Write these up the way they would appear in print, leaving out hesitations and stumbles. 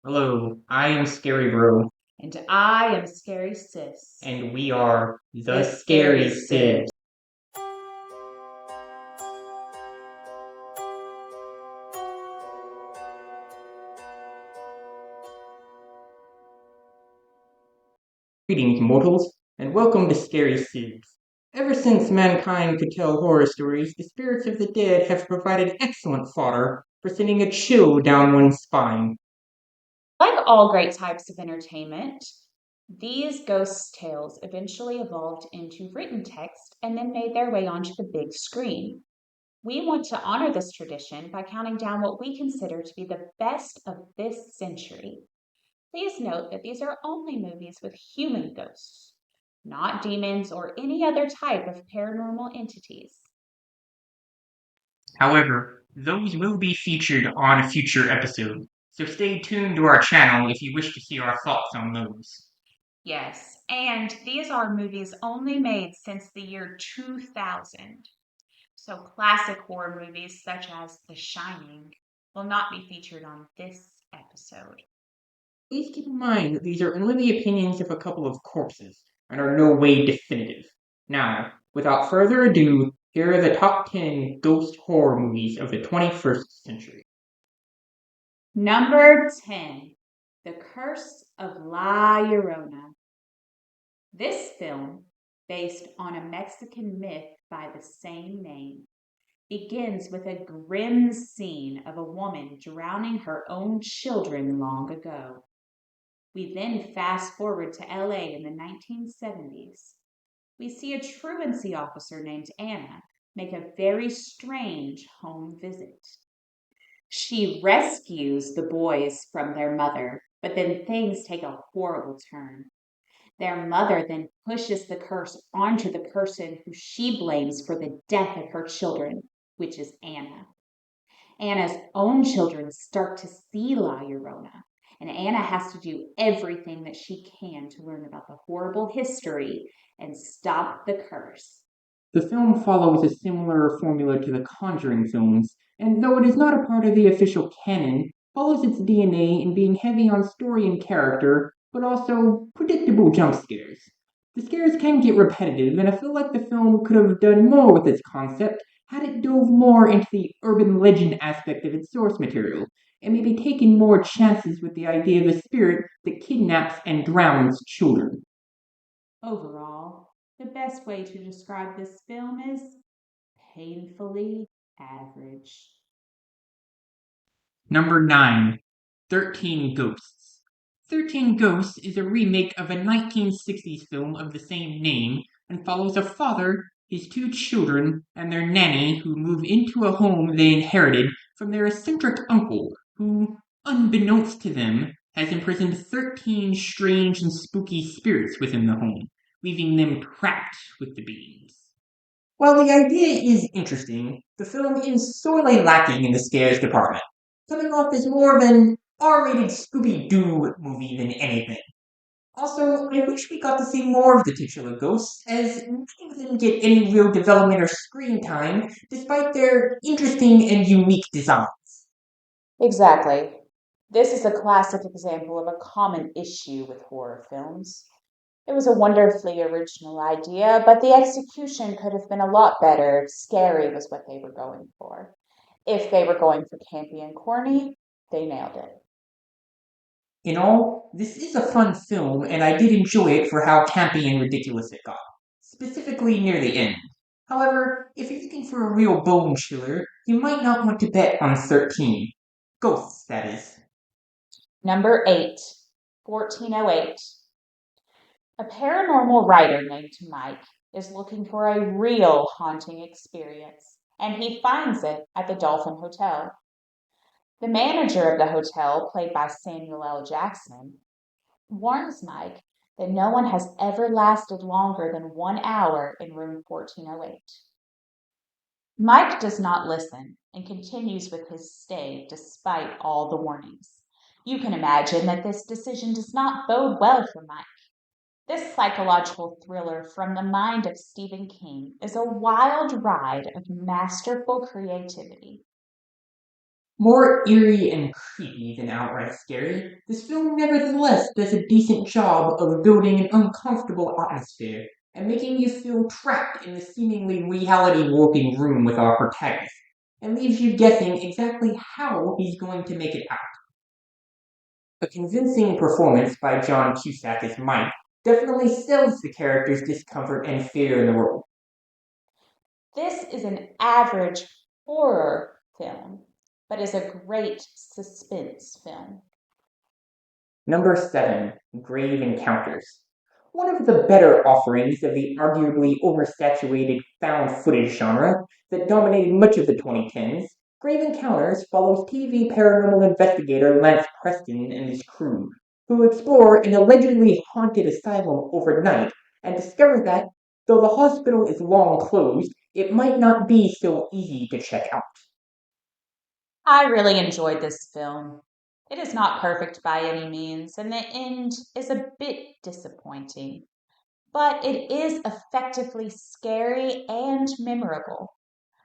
Hello, I am Scary Bro, And I am Scary Sis. and we are the The Scary Scary Sibs. Sibs. Greetings, mortals, and welcome to Scary Sibs. Ever since mankind could tell horror stories, the spirits of the dead have provided excellent fodder for sending a chill down one's spine. Like all great types of entertainment, these ghost tales eventually evolved into written text and then made their way onto the big screen. We want to honor this tradition by counting down what we consider to be the best of this century. Please note that these are only movies with human ghosts, not demons or any other type of paranormal entities. However, those will be featured on a future episode, so stay tuned to our channel if you wish to see our thoughts on those. Yes, and these are movies only made since the year 2000. So classic horror movies such as The Shining will not be featured on this episode. Please keep in mind that these are only the opinions of a couple of corpses and are no way definitive. Now, without further ado, here are the top 10 ghost horror movies of the 21st century. Number 10, The Curse of La Llorona. This film, based on a Mexican myth by the same name, begins with a grim scene of a woman drowning her own children long ago. We then fast forward to LA in the 1970s. We see a truancy officer named Anna make a very strange home visit. She rescues the boys from their mother, but then things take a horrible turn. Their mother then pushes the curse onto the person who she blames for the death of her children, which is Anna. Anna's own children start to see La Llorona, and Anna has to do everything that she can to learn about the horrible history and stop the curse. The film follows a similar formula to the Conjuring films, and though it is not a part of the official canon, follows its DNA in being heavy on story and character, but also predictable jump scares. The scares can get repetitive, and I feel like the film could have done more with its concept had it dove more into the urban legend aspect of its source material, and maybe taken more chances with the idea of a spirit that kidnaps and drowns children. Overall, the best way to describe this film is painfully average. Number 9, 13 Ghosts. 13 Ghosts is a remake of a 1960s film of the same name and follows a father, his two children, and their nanny who move into a home they inherited from their eccentric uncle, who, unbeknownst to them, has imprisoned 13 strange and spooky spirits within the home, leaving them trapped with the beings. While the idea is interesting, the film is sorely lacking in the scares department, coming off as more of an R-rated Scooby-Doo movie than anything. Also, I wish we got to see more of the titular ghosts, as none of them get any real development or screen time, despite their interesting and unique designs. Exactly. This is a classic example of a common issue with horror films. It was a wonderfully original idea, but the execution could have been a lot better if scary was what they were going for. If they were going for campy and corny, they nailed it. In all, this is a fun film, and I did enjoy it for how campy and ridiculous it got, specifically near the end. However, if you're looking for a real bone chiller, you might not want to bet on 13. Ghosts, that is. Number 8, 1408. A paranormal writer named Mike is looking for a real haunting experience, and he finds it at the Dolphin Hotel. The manager of the hotel, played by Samuel L. Jackson, warns Mike that no one has ever lasted longer than 1 hour in room 1408. Mike does not listen and continues with his stay despite all the warnings. You can imagine that this decision does not bode well for Mike. This psychological thriller from the mind of Stephen King is a wild ride of masterful creativity. More eerie and creepy than outright scary, this film nevertheless does a decent job of building an uncomfortable atmosphere and making you feel trapped in the seemingly reality warping room with our protagonist, and leaves you guessing exactly how he's going to make it out. A convincing performance by John Cusack as Mike definitely sells the character's discomfort and fear in the role. This is an average horror film, but is a great suspense film. Number 7, Grave Encounters. One of the better offerings of the arguably oversaturated found footage genre that dominated much of the 2010s, Grave Encounters follows TV paranormal investigator Lance Preston and his crew, who explore an allegedly haunted asylum overnight and discover that, though the hospital is long closed, it might not be so easy to check out. I really enjoyed this film. It is not perfect by any means, and the end is a bit disappointing, but it is effectively scary and memorable.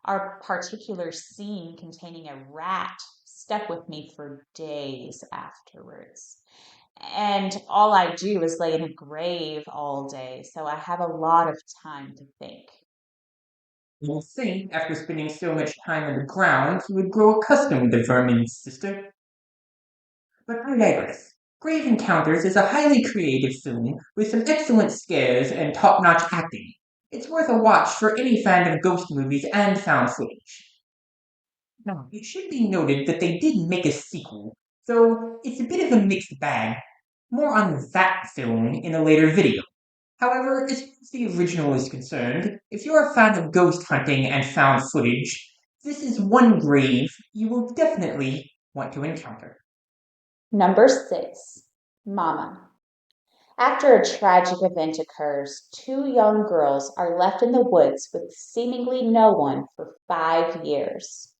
Our particular scene containing a rat stuck with me for days afterwards. And all I do is lay in a grave all day, so I have a lot of time to think. You'll think, after spending so much time on the ground, you would grow accustomed to vermin, sister. But I digress. Grave Encounters is a highly creative film with some excellent scares and top-notch acting. It's worth a watch for any fan of ghost movies and found footage. Now, it should be noted that they did make a sequel, though it's a bit of a mixed bag. More on that film in a later video. However, as far as the original is concerned, if you're a fan of ghost hunting and found footage, this is one grave you will definitely want to encounter. Number 6, Mama. After a tragic event occurs, two young girls are left in the woods with seemingly no one for 5 years.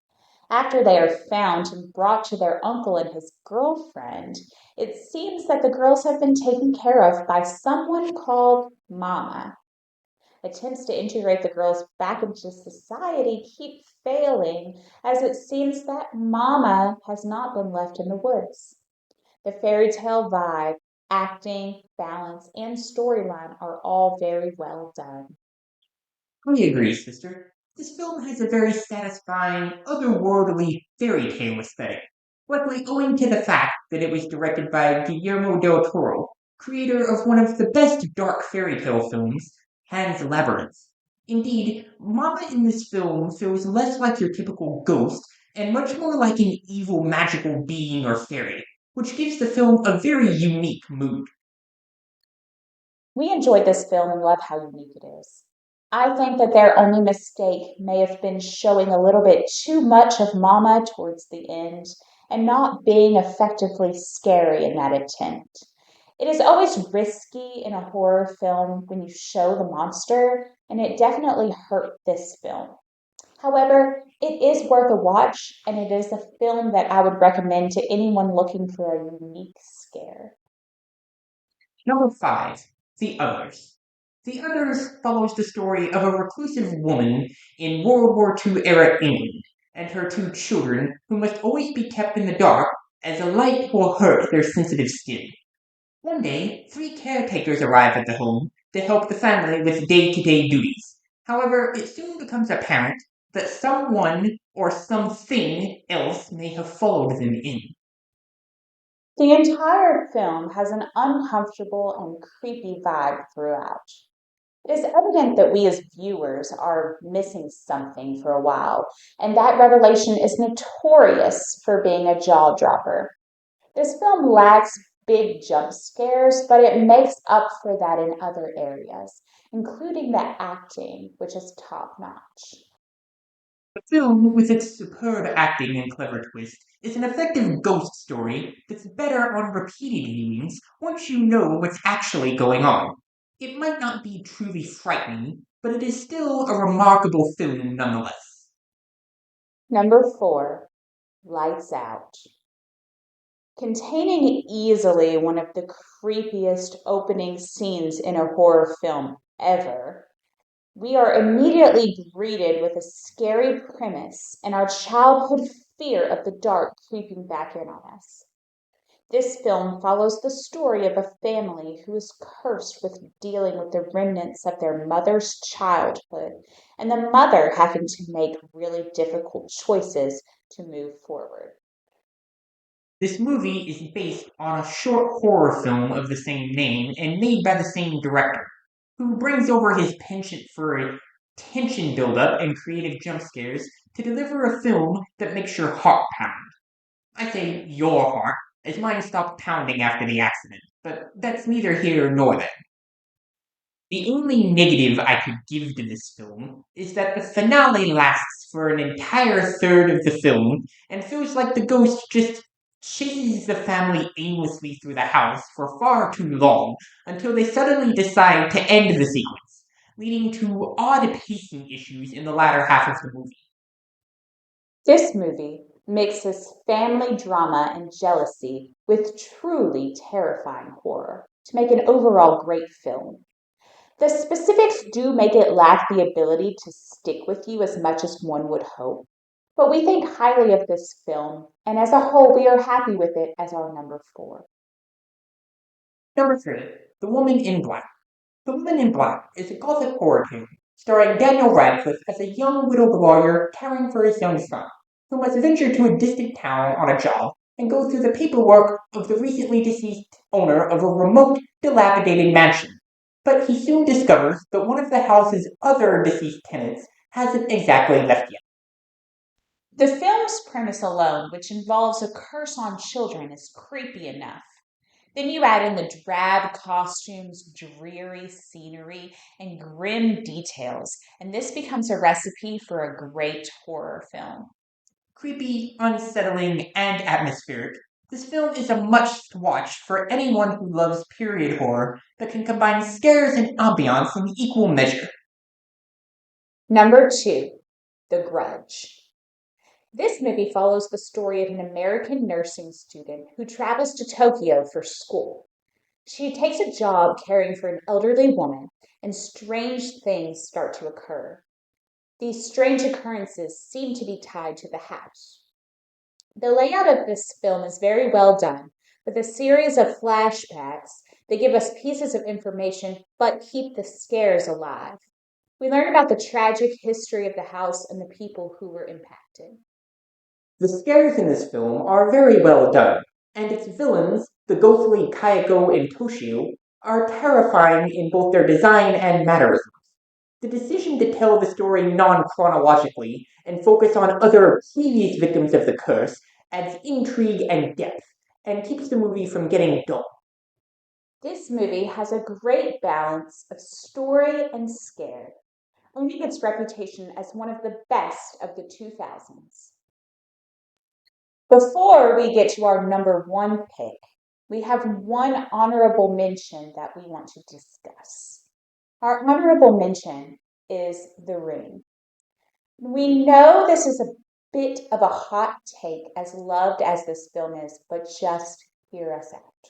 After they are found and brought to their uncle and his girlfriend, it seems that the girls have been taken care of by someone called Mama. Attempts to integrate the girls back into society keep failing, as it seems that Mama has not been left in the woods. The fairy tale vibe, acting, balance, and storyline are all very well done. I agree, sister. This film has a very satisfying, otherworldly fairy tale aesthetic, likely owing to the fact that it was directed by Guillermo del Toro, creator of one of the best dark fairy tale films, Pan's Labyrinth. Indeed, Mama in this film feels less like your typical ghost and much more like an evil magical being or fairy, which gives the film a very unique mood. We enjoyed this film and love how unique it is. I think that their only mistake may have been showing a little bit too much of Mama towards the end and not being effectively scary in that attempt. It is always risky in a horror film when you show the monster, and it definitely hurt this film. However, it is worth a watch, and it is a film that I would recommend to anyone looking for a unique scare. Number 5, The Others. The Others follows the story of a reclusive woman in World War II era England and her two children who must always be kept in the dark as a light will hurt their sensitive skin. One day, three caretakers arrive at the home to help the family with day-to-day duties. However, it soon becomes apparent that someone or something else may have followed them in. The entire film has an uncomfortable and creepy vibe throughout. It is evident that we as viewers are missing something for a while, and that revelation is notorious for being a jaw dropper. This film lacks big jump scares, but it makes up for that in other areas, including the acting, which is top notch. The film, with its superb acting and clever twist, is an effective ghost story that's better on repeated viewings once you know what's actually going on. It might not be truly frightening, but it is still a remarkable film nonetheless. Number 4, Lights Out. Containing easily one of the creepiest opening scenes in a horror film ever, we are immediately greeted with a scary premise, and our childhood fear of the dark creeping back in on us. This film follows the story of a family who is cursed with dealing with the remnants of their mother's childhood, and the mother having to make really difficult choices to move forward. This movie is based on a short horror film of the same name and made by the same director, who brings over his penchant for tension buildup and creative jump scares to deliver a film that makes your heart pound. I say your heart, as mine stopped pounding after the accident, but that's neither here nor there. The only negative I could give to this film is that the finale lasts for an entire third of the film and feels like the ghost just chases the family aimlessly through the house for far too long until they suddenly decide to end the sequence, leading to odd pacing issues in the latter half of the movie. This movie mixes family drama and jealousy with truly terrifying horror to make an overall great film. The specifics do make it lack the ability to stick with you as much as one would hope, but we think highly of this film, and as a whole, we are happy with it as our number 4. Number 3, The Woman in Black. The Woman in Black is a gothic horror tale starring Daniel Radcliffe as a young widowed lawyer caring for his young son, who must venture to a distant town on a job and go through the paperwork of the recently deceased owner of a remote, dilapidated mansion. But he soon discovers that one of the house's other deceased tenants hasn't exactly left yet. The film's premise alone, which involves a curse on children, is creepy enough. Then you add in the drab costumes, dreary scenery, and grim details, and this becomes a recipe for a great horror film. Creepy, unsettling, and atmospheric, this film is a must watch for anyone who loves period horror that can combine scares and ambiance in equal measure. Number 2, The Grudge. This movie follows the story of an American nursing student who travels to Tokyo for school. She takes a job caring for an elderly woman, and strange things start to occur. These strange occurrences seem to be tied to the house. The layout of this film is very well done, with a series of flashbacks that give us pieces of information but keep the scares alive. We learn about the tragic history of the house and the people who were impacted. The scares in this film are very well done, and its villains, the ghostly Kayako and Toshio, are terrifying in both their design and mannerisms. The decision to tell the story non-chronologically and focus on other previous victims of the curse adds intrigue and depth, and keeps the movie from getting dull. This movie has a great balance of story and scare, earning its reputation as one of the best of the 2000s. Before we get to our number 1 pick, we have one honorable mention that we want to discuss. Our honorable mention is The Ring. We know this is a bit of a hot take, as loved as this film is, but just hear us out.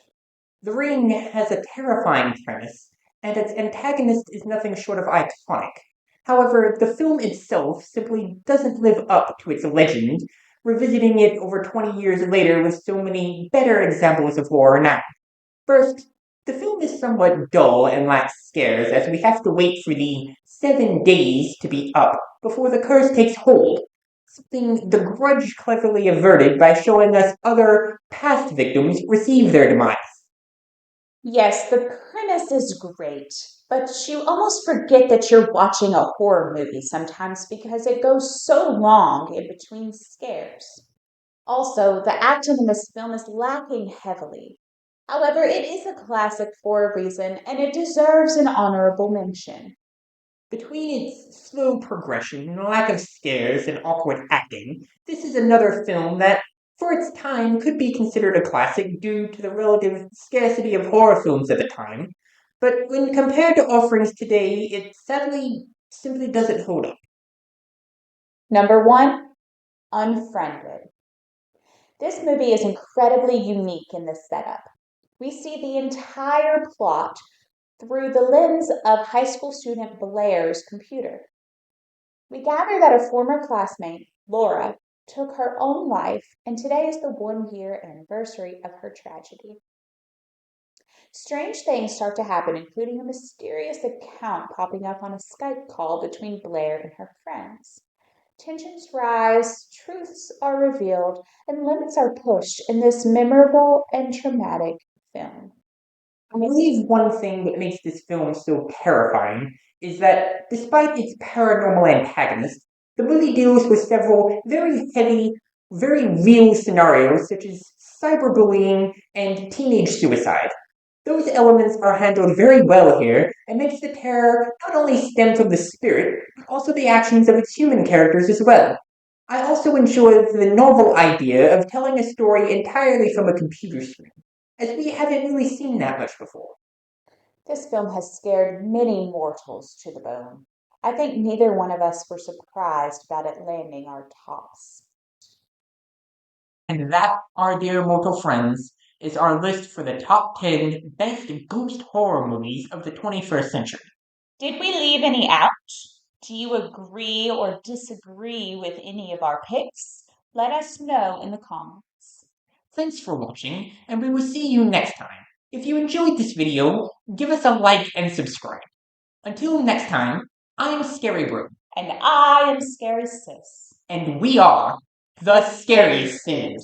The Ring has a terrifying premise, and its antagonist is nothing short of iconic. However, the film itself simply doesn't live up to its legend, revisiting it over 20 years later with so many better examples of horror now. First, the film is somewhat dull and lacks scares as we have to wait for the 7 days to be up before the curse takes hold, something the Grudge cleverly averted by showing us other past victims receive their demise. Yes, the premise is great, but you almost forget that you're watching a horror movie sometimes because it goes so long in between scares. Also, the acting in this film is lacking heavily. However, it is a classic for a reason and it deserves an honorable mention. Between its slow progression, lack of scares, and awkward acting, this is another film that, for its time, could be considered a classic due to the relative scarcity of horror films at the time. But when compared to offerings today, it sadly simply doesn't hold up. Number 1, Unfriended. This movie is incredibly unique in this setup. We see the entire plot through the lens of high school student Blair's computer. We gather that a former classmate, Laura, took her own life, and today is the 1-year anniversary of her tragedy. Strange things start to happen, including a mysterious account popping up on a Skype call between Blair and her friends. Tensions rise, truths are revealed, and limits are pushed in this memorable and traumatic film. I believe one thing that makes this film so terrifying is that, despite its paranormal antagonist, the movie deals with several very heavy, very real scenarios such as cyberbullying and teenage suicide. Those elements are handled very well here and makes the terror not only stem from the spirit, but also the actions of its human characters as well. I also enjoy the novel idea of telling a story entirely from a computer screen, as we haven't really seen that much before. This film has scared many mortals to the bone. I think neither one of us were surprised about it landing our tops. And that, our dear mortal friends, is our list for the top 10 best ghost horror movies of the 21st century. Did we leave any out? Do you agree or disagree with any of our picks? Let us know in the comments. Thanks for watching, and we will see you next time. If you enjoyed this video, give us a like and subscribe. Until next time, I'm Scary Bro. And I am Scary Sis. And we are the Scary Sibs.